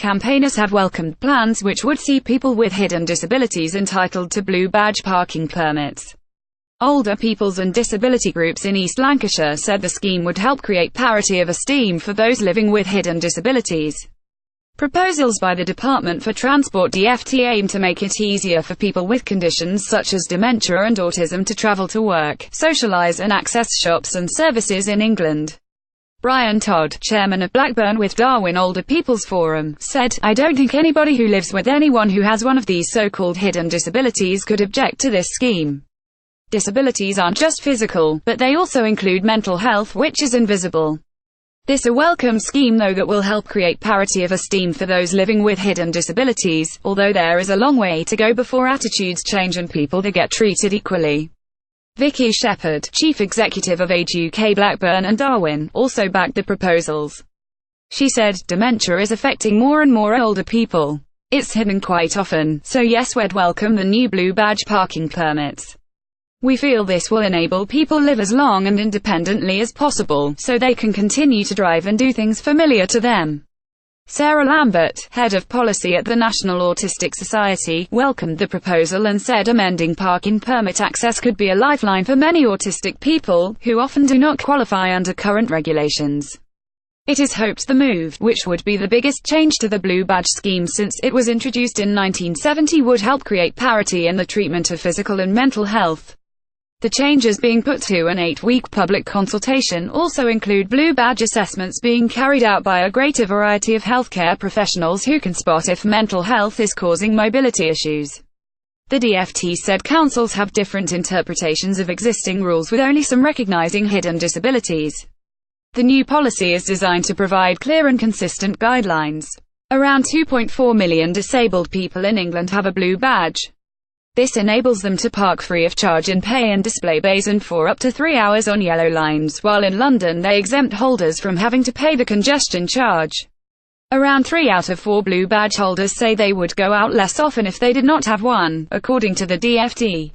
campaigners have welcomed plans which would see people with hidden disabilities entitled to blue badge parking permits. Older peoples and disability groups in East Lancashire said the scheme would help create parity of esteem for those living with hidden disabilities. Proposals by the Department for Transport (DfT) aim to make it easier for people with conditions such as dementia and autism to travel to work, socialise and access shops and services in England. Brian Todd, chairman of Blackburn with Darwin Older People's Forum, said, "I don't think anybody who lives with anyone who has one of these so-called hidden disabilities could object to this scheme. Disabilities aren't just physical, but they also include mental health, which is invisible. This is a welcome scheme though that will help create parity of esteem for those living with hidden disabilities, although there is a long way to go before attitudes change and people get treated equally." Vicky Shepherd, chief executive of Age UK Blackburn and Darwin, also backed the proposals. She said, "Dementia is affecting more and more older people. It's hidden quite often, so yes, we'd welcome the new blue badge parking permits. We feel this will enable people live as long and independently as possible, so they can continue to drive and do things familiar to them." Sarah Lambert, head of policy at the National Autistic Society, welcomed the proposal and said amending parking permit access could be a lifeline for many autistic people, who often do not qualify under current regulations. It is hoped the move, which would be the biggest change to the Blue Badge scheme since it was introduced in 1970, would help create parity in the treatment of physical and mental health. The changes being put to an 8-week public consultation also include Blue Badge assessments being carried out by a greater variety of healthcare professionals who can spot if mental health is causing mobility issues. The DfT said councils have different interpretations of existing rules, with only some recognising hidden disabilities. The new policy is designed to provide clear and consistent guidelines. Around 2.4 million disabled people in England have a blue badge. This enables them to park free of charge in pay and display bays and for up to 3 hours on yellow lines, while in London they exempt holders from having to pay the congestion charge. Around 3 out of 4 blue badge holders say they would go out less often if they did not have one, according to the DfT.